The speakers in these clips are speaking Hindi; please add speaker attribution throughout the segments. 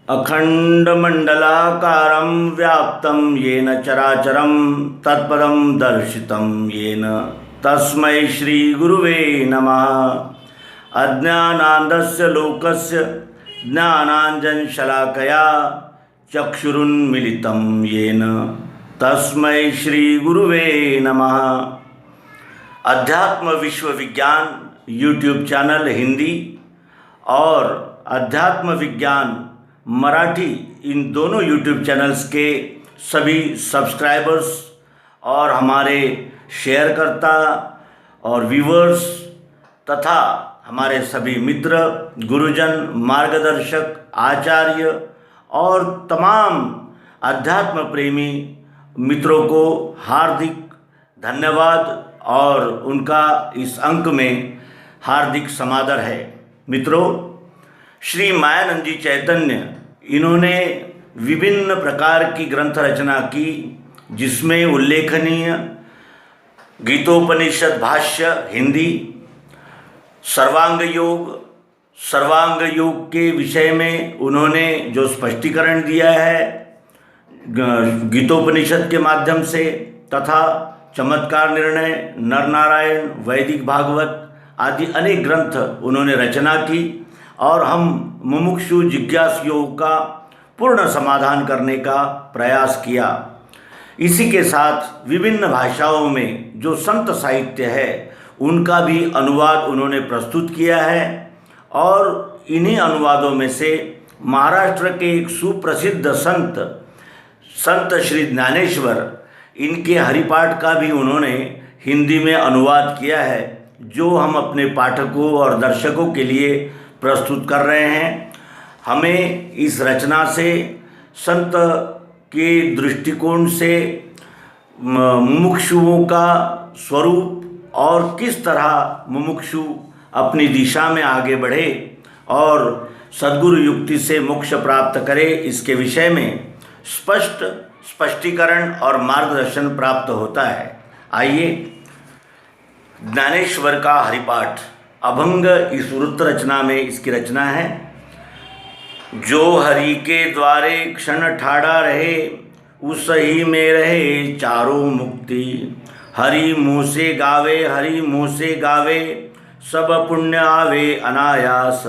Speaker 1: अखंडमंडलाकारं व्याप्तं येन चराचरं तत्पदं दर्शितं येन तस्मै श्रीगुरुवे नमः। अज्ञानान्धस्य लोकस्य ज्ञानाञ्जनशलाकया चक्षुरुन्मीलितं येन तस्मै श्रीगुरुवे नमः। अध्यात्म विश्व विज्ञान यूट्यूब चैनल हिंदी और अध्यात्म विज्ञान मराठी, इन दोनों यूट्यूब चैनल्स के सभी सब्सक्राइबर्स और हमारे शेयरकर्ता और व्यूवर्स तथा हमारे सभी मित्र, गुरुजन, मार्गदर्शक, आचार्य और तमाम अध्यात्म प्रेमी मित्रों को हार्दिक धन्यवाद और उनका इस अंक में हार्दिक समादर है। मित्रों, श्री मायानंद जी चैतन्य इन्होंने विभिन्न प्रकार की ग्रंथ रचना की, जिसमें उल्लेखनीय गीतोपनिषद भाष्य हिंदी, सर्वांग योग के विषय में उन्होंने जो स्पष्टीकरण दिया है गीतोपनिषद के माध्यम से, तथा चमत्कार निर्णय, नरनारायण, वैदिक भागवत आदि अनेक ग्रंथ उन्होंने रचना की और हम मुमुक्षु जिज्ञासुओं का पूर्ण समाधान करने का प्रयास किया। इसी के साथ विभिन्न भाषाओं में जो संत साहित्य है उनका भी अनुवाद उन्होंने प्रस्तुत किया है और इन्हीं अनुवादों में से महाराष्ट्र के एक सुप्रसिद्ध संत श्री ज्ञानेश्वर, इनके हरिपाठ का भी उन्होंने हिंदी में अनुवाद किया है, जो हम अपने पाठकों और दर्शकों के लिए प्रस्तुत कर रहे हैं। हमें इस रचना से संत के दृष्टिकोण से मुमुक्षुओं का स्वरूप और किस तरह मुमुक्षु अपनी दिशा में आगे बढ़े और सद्गुरु युक्ति से मोक्ष प्राप्त करे, इसके विषय में स्पष्टीकरण और मार्गदर्शन प्राप्त होता है। आइए, ज्ञानेश्वर का हरिपाठ अभंग इस वृत्त रचना में इसकी रचना है। जो हरि के द्वारे क्षण ठाड़ा रहे, उस ही में रहे चारों मुक्ति। हरि मुँह से गावे, हरि मुँह से गावे, सब पुण्य आवे अनायास।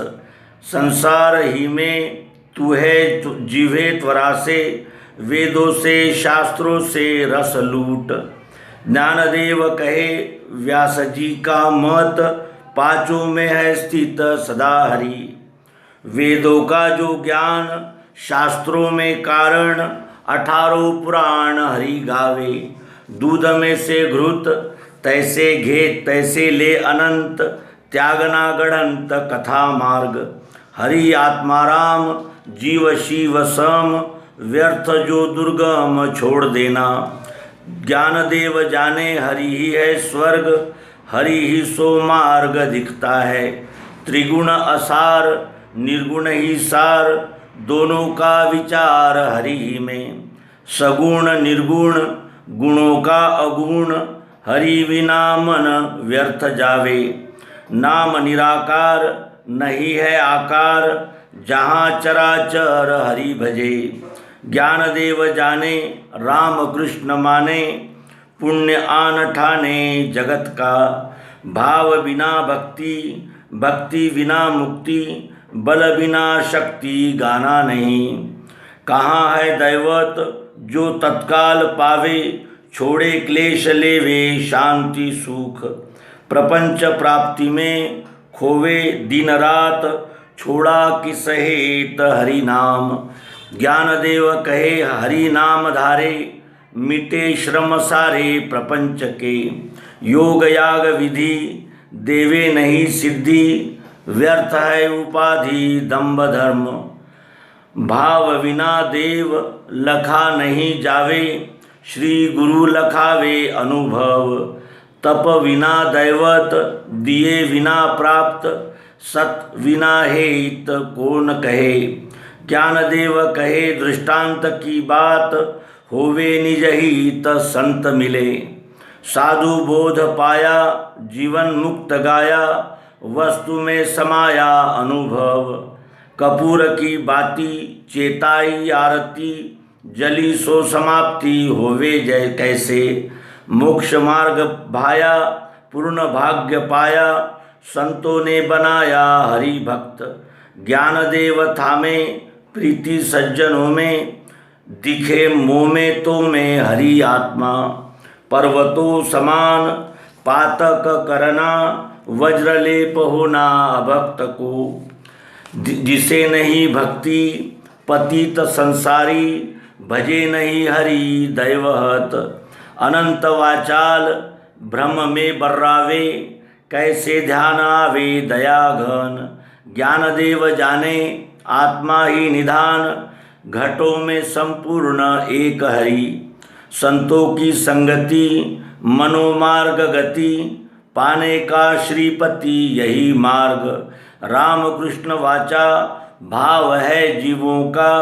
Speaker 1: संसार ही में तू है जीवे त्वरा से, वेदों से शास्त्रों से रस लूट। ज्ञानदेव कहे व्यास जी का मत, पांचों में है स्थित सदा हरि। वेदों का जो ज्ञान, शास्त्रों में कारण, 18 पुराण हरि गावे। दूध में से घृत, तैसे घेत तैसे ले अनंत, त्यागना गढ़ंत कथा मार्ग। हरि आत्माराम जीव शिव सम, व्यर्थ जो दुर्गम छोड़ देना। ज्ञानदेव जाने हरि ही है स्वर्ग, हरि ही सो मार्ग दिखता है। त्रिगुण असार निर्गुण ही सार, दोनों का विचार हरि ही में। सगुण निर्गुण गुणों का अगुण, हरि बिना मन व्यर्थ जावे। नाम निराकार नहीं है आकार, जहाँ चराचर हरि भजे। ज्ञानदेव जाने राम कृष्ण माने, पुण्य आन ठाने जगत का। भाव बिना भक्ति, भक्ति बिना मुक्ति, बल बिना शक्ति गाना नहीं। कहाँ है दैवत जो तत्काल पावे, छोड़े क्लेश लेवे शांति सुख। प्रपंच प्राप्ति में खोवे दिन रात, छोड़ा किस हेत हरि नाम। ज्ञानदेव कहे हरि नाम धारे, मिटे श्रम सारे प्रपंच के। योग याग विधि देवे नहीं सिद्धि, व्यर्थ है उपाधि दंभ धर्म। भाव बिना देव लखा नहीं जावे, श्री गुरु लखावे अनुभव। तप बिना दैवत दिए बिना प्राप्त, सत बिना हेत कौन कहे। ज्ञानदेव कहे दृष्टांत की बात, होवे निज हित संत मिले। साधु बोध पाया जीवन मुक्त गाया, वस्तु में समाया अनुभव। कपूर की बाती चेताई आरती, जली सो समाप्ति होवे जय कैसे। मोक्ष मार्ग भाया पूर्ण भाग्य पाया, संतों ने बनाया हरि भक्त। ज्ञान देव थामे प्रीति सज्जनों में, दिखे मोह में तो में हरि आत्मा। पर्वतों समान पातक करना, वज्रलेप होना अभक्त को। जिसे नहीं भक्ति पतित संसारी, भजे नहीं हरि दैवहत। अनंत वाचाल ब्रह्म में बर्रावे, कैसे ध्यान आवे दया घन। ज्ञान देव जाने आत्मा ही निधान, घटों में संपूर्ण एक हरि। संतों की संगति मनोमार्ग गति, पाने का श्रीपति यही मार्ग। राम कृष्ण वाचा भाव है जीवों का,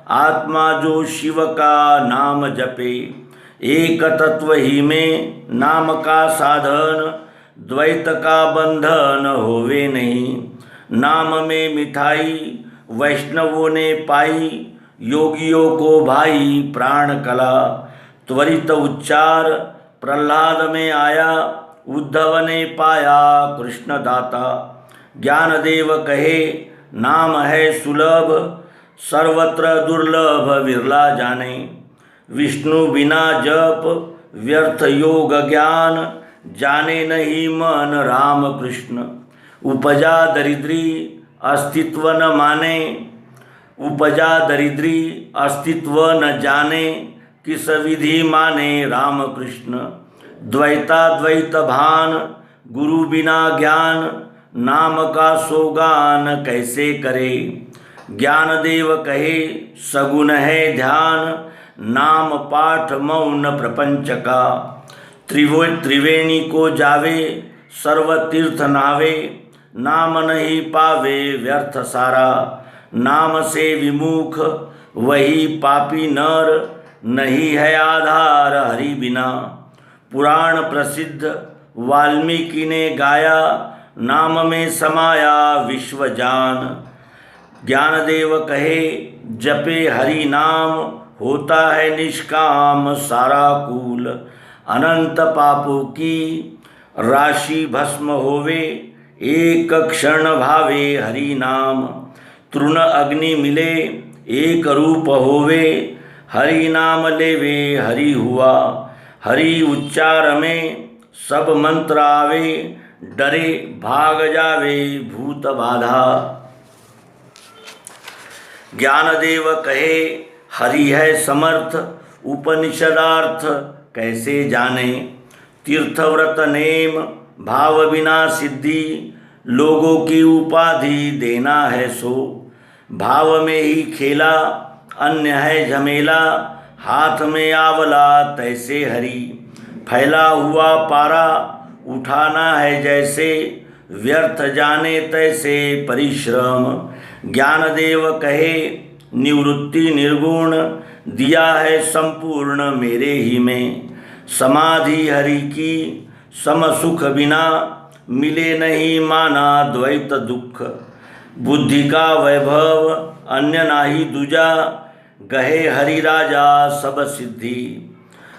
Speaker 1: आत्मा जो शिव का नाम जपे। एक तत्व ही में नाम का साधन, द्वैत का बंधन होवे नहीं। नाम में मिठाई वैष्णवों ने पाई, योगियों को भाई प्राण कला। त्वरित उच्चार प्रहलाद में आया, उद्धव ने पाया कृष्ण दाता। ज्ञानदेव कहे नाम है सुलभ, सर्वत्र दुर्लभ विरला जाने। विष्णु बिना जप व्यर्थ योग ज्ञान, जाने नहीं मन राम कृष्ण। उपजा दरिद्री अस्तित्व न माने, उपजा दरिद्री अस्तित्व न जाने। किस विधि माने राम कृष्ण। द्वैताद्वैत भान गुरु बिना ज्ञान, नाम का सोगान कैसे करे। ज्ञान देव कहे सगुन है ध्यान, नाम पाठ मौन प्रपंच का। त्रिवेणी को जावे सर्व तीर्थ नावे, नाम नहीं पावे व्यर्थ सारा। नाम से विमुख वही पापी नर, नहीं है आधार हरि बिना। पुराण प्रसिद्ध वाल्मीकि ने गाया, नाम में समाया विश्व जान। ज्ञानदेव कहे जपे हरि नाम, होता है निष्काम सारा कूल। अनंत पापों की राशि भस्म होवे, एक क्षण भावे हरि नाम। तृण अग्नि मिले एक रूप होवे, हरि नाम लेवे हरि हुआ। हरि उच्चार में सब मंत्र आवे, डरे भाग जावे भूत बाधा। ज्ञानदेव कहे हरि है समर्थ, उपनिषदार्थ कैसे जाने। तीर्थव्रत नेम भाव बिना सिद्धि, लोगों की उपाधि देना है सो। भाव में ही खेला अन्य है झमेला, हाथ में आवला तैसे हरि। फैला हुआ पारा उठाना है जैसे, व्यर्थ जाने तैसे परिश्रम। ज्ञानदेव कहे निवृत्ति निर्गुण, दिया है संपूर्ण मेरे ही में। समाधि हरि की सम सुख बिना, मिले नहीं माना द्वैत दुख। बुद्धि का वैभव अन्य नाही दूजा, गहे हरि राजा सब सिद्धि।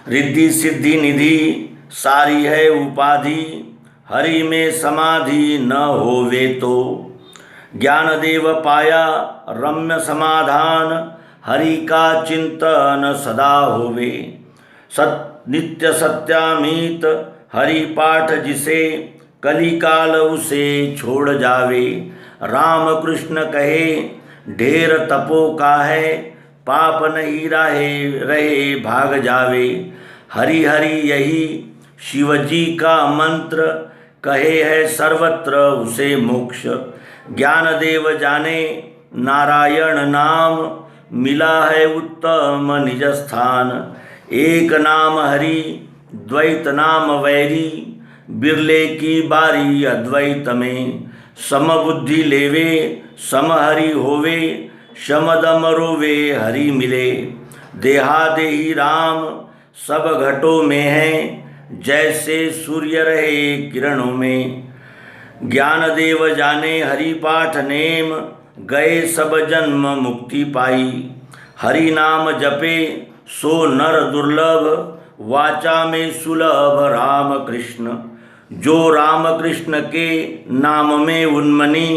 Speaker 1: रिद्धि सिद्धि निधि सारी है उपाधि, हरि में समाधि न होवे तो। ज्ञानदेव पाया रम्य समाधान, हरि का चिंतन सदा होवे। नित्य सत्यामीत हरि पाठ जिसे, कलिकाल उसे छोड़ जावे। राम कृष्ण कहे ढेर तपो का है, पाप नहीं रहे भाग जावे। हरि हरि यही शिवजी का मंत्र, कहे है सर्वत्र उसे मोक्ष। ज्ञानदेव जाने नारायण नाम, मिला है उत्तम निज स्थान। एक नाम हरि द्वैत नाम वैरी, बिरले की बारी अद्वैत में। समबुद्धि लेवे सम हरि होवे, शमदम रोवे हरि मिले। देहादेही राम सब घटों में है, जैसे सूर्य रहे किरणों में। ज्ञानदेव जाने हरि पाठ नेम, गए सब जन्म मुक्ति पाई। हरि नाम जपे सो नर दुर्लभ, वाचा में सुलभ राम कृष्ण। जो राम कृष्ण के नाम में उन्मनी,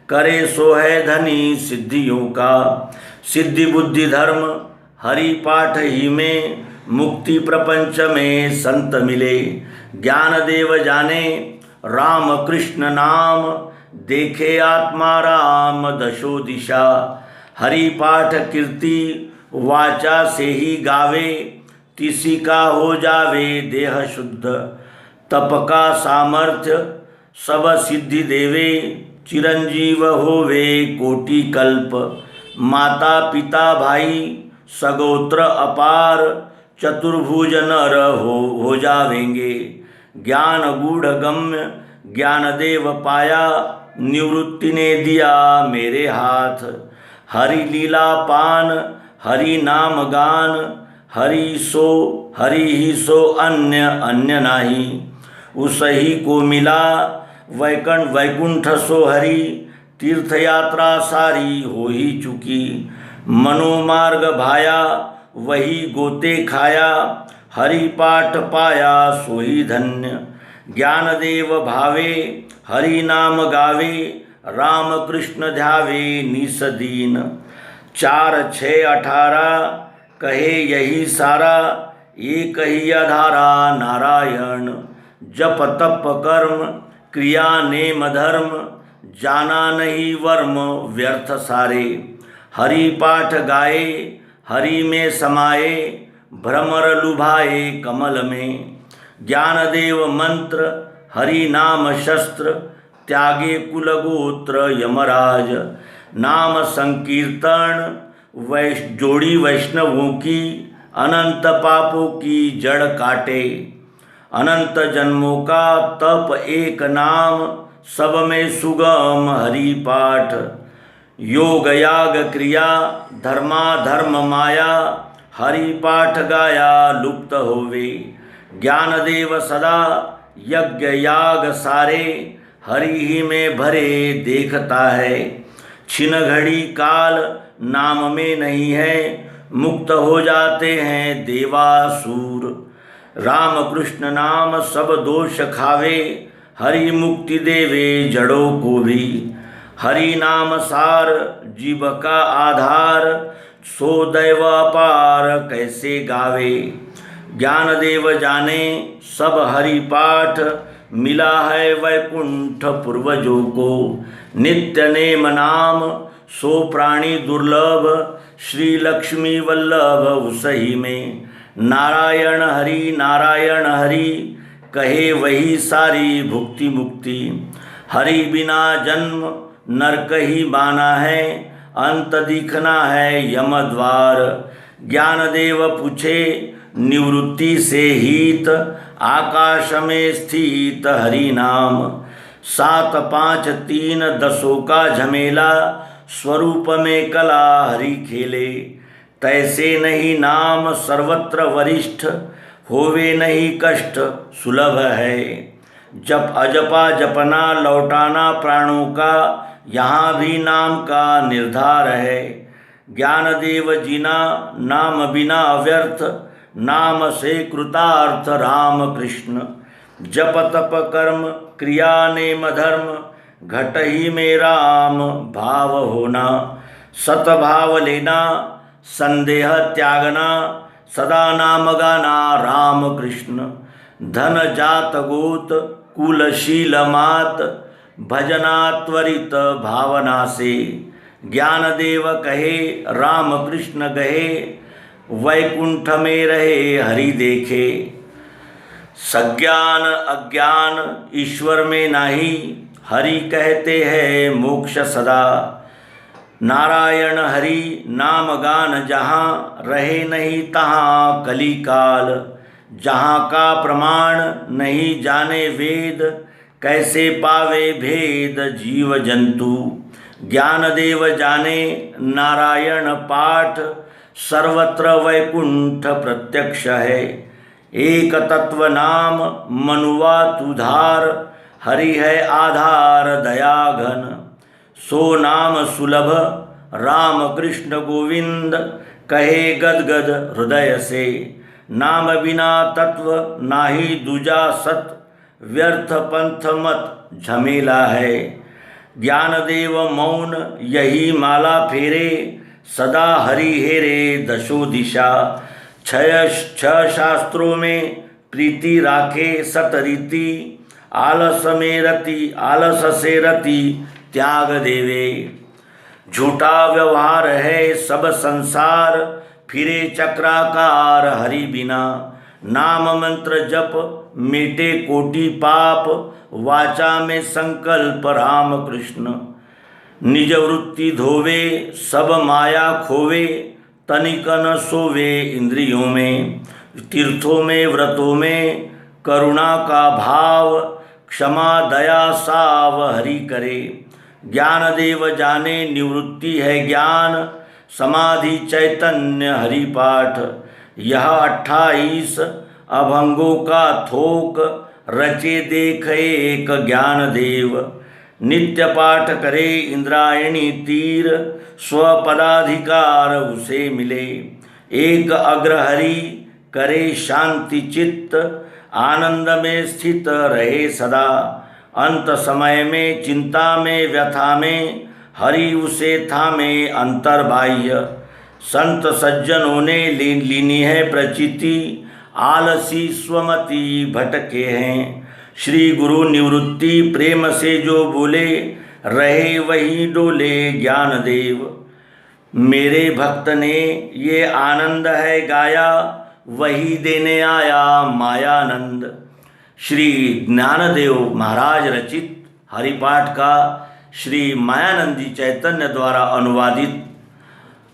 Speaker 1: करे सो है धनी सिद्धियों का। सिद्धि बुद्धि धर्म हरि पाठ ही में, मुक्ति प्रपंच में संत मिले। ज्ञान देव जाने राम कृष्ण नाम, देखे आत्मा राम दशो दिशा। हरि पाठ कीर्ति वाचा से ही गावे, तिसी का हो जावे देह शुद्ध। तप का सामर्थ्य सब सिद्धि देवे, चिरंजीव होवे कोटि कल्प। माता पिता भाई सगोत्र अपार, चतुर्भुज नर हो जावेंगे। ज्ञान गूढ़ गम्य ज्ञान देव पाया, निवृत्ति ने दिया मेरे हाथ। हरि लीला पान हरि नाम गान, हरि ही सो अन्य अन्य नाही। उसही को मिला वैकुंठ सो हरि, तीर्थ यात्रा सारी हो ही चुकी। मनोमार्ग भाया वही गोते खाया, हरि पाठ पाया सो ही धन्य। ज्ञान देव भावे हरि नाम गावे, राम कृष्ण ध्यावे निस दीन। 4, 6, 18 कहे यही सारा, एक ही आधारा नारायण। जप तप कर्म क्रिया नेम धर्म, जाना नहीं वर्म व्यर्थ सारे। हरि पाठ गाए हरि में समाये, भ्रमर लुभाए कमल में। ज्ञान देव मंत्र हरि नाम शस्त्र, त्यागे कुल गोत्र यमराज। नाम संकीर्तन जोड़ी वैष्णवों की, अनंत पापों की जड़ काटे। अनंत जन्मों का तप एक नाम, सब में सुगम हरि पाठ। योग याग क्रिया धर्मा धर्म माया, हरि पाठ गाया लुप्त होवे। ज्ञान देव सदा यज्ञ याग सारे, हरि ही में भरे देखता है। छिन घड़ी काल नाम में नहीं है, मुक्त हो जाते हैं देवासुर। राम कृष्ण नाम सब दोष खावे, हरि मुक्ति देवे जड़ों को भी। हरि नाम सार जीव का आधार, सो दैव अपार कैसे गावे। ज्ञान देव जाने सब हरि पाठ, मिला है वैकुंठ पूर्वजों को। नित्य नेम नाम सो प्राणी दुर्लभ, श्री लक्ष्मी वल्लभ उसही में। नारायण हरि कहे वही सारी भुक्ति मुक्ति। हरि बिना जन्म नरक ही माना है, अंत दिखना है यम द्वार। ज्ञान देव पूछे निवृत्ति से हित, आकाश में स्थित हरि नाम। 7, 5, 3 10 का झमेला, स्वरूप में कला हरि खेले। तैसे नहीं नाम सर्वत्र वरिष्ठ, होवे नहीं कष्ट सुलभ है। जप अजपा जपना लौटाना प्राणों का, यहाँ भी नाम का निर्धार है। ज्ञान देव जीना नाम बिना व्यर्थ, नाम से कृतार्थ राम कृष्ण। जप तप कर्म क्रिया नेम धर्म, घट ही में राम भाव होना। सतभाव लेना संदेह त्यागना, सदा नाम गाना राम कृष्ण। धन जात गोत कुलशील मात, भजना त्वरित भावना से। ज्ञान देव कहे राम कृष्ण गहे, वैकुंठ में रहे हरि देखे। सज्ञान अज्ञान ईश्वर में नाही, हरि कहते हैं मोक्ष सदा। नारायण हरि नाम गान जहाँ, रहे नहीं तहाँ कली काल। जहाँ का प्रमाण नहीं जाने वेद, कैसे पावे भेद जीव जंतु। ज्ञान देव जाने नारायण पाठ, सर्वत्र वैकुंठ प्रत्यक्ष है। एक तत्व नाम मनुवा तुधार, हरि है आधार दया घन। सो नाम सुलभ राम कृष्ण गोविंद, कहे गदगद हृदय से। नाम बिना तत्व नाही दूजा सत, व्यर्थ पंथ मत झमेला है। ज्ञानदेव मौन यही माला फेरे, सदा हरि हेरे दशो दिशा। छह शास्त्रों में प्रीति राखे सतरीति, आलस में रति आलस से रति त्याग देवे। झूठा व्यवहार है सब संसार, फिरे चक्राकार हरि बिना। नाम मंत्र जप मिटे कोटि पाप, वाचा में संकल्प राम कृष्ण। निज वृत्ति धोवे सब माया खोवे, तनिक न सोवे इंद्रियों में। तीर्थों में व्रतों में करुणा का भाव, क्षमा दया साव हरि करे। ज्ञान देव जाने निवृत्ति है ज्ञान, समाधि चैतन्य हरि पाठ। यह 28 अभंगों का थोक, रचे देख एक ज्ञान देव। नित्य पाठ करे इंद्रायणी तीर, स्वपदाधिकार उसे मिले। एक अग्रहरि करे शांति चित्त, आनंद में स्थित रहे सदा। अंत समय में चिंता में व्यथा में, हरि उसे थामे अंतर बाह्य। संत सज्जनों ने लीनी है प्रचिति, आलसी स्वमति भटके हैं। श्री गुरु निवृत्ति प्रेम से जो बोले, रहे वही डोले ज्ञान देव। मेरे भक्त ने ये आनंद है गाया, वही देने आया मायानंद। श्री ज्ञानदेव महाराज रचित हरिपाठ का श्री मायानंदी चैतन्य द्वारा अनुवादित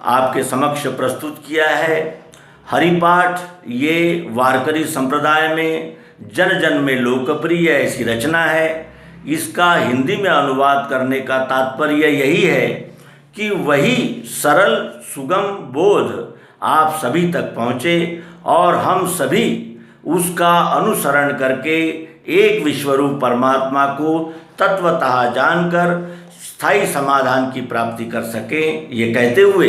Speaker 1: आपके समक्ष प्रस्तुत किया है। हरिपाठ ये वारकरी संप्रदाय में जन जन में लोकप्रिय ऐसी रचना है। इसका हिंदी में अनुवाद करने का तात्पर्य यही है कि वही सरल सुगम बोध आप सभी तक पहुँचे और हम सभी उसका अनुसरण करके एक विश्वरूप परमात्मा को तत्वतः जानकर स्थायी समाधान की प्राप्ति कर सकें। ये कहते हुए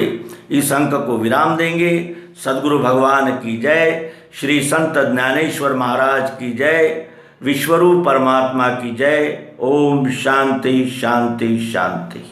Speaker 1: इस अंक को विराम देंगे। सद्गुरु भगवान की जय, श्री संत ज्ञानेश्वर महाराज की जय, विश्वरूप परमात्मा की जय। ओम शांति शांति शांति।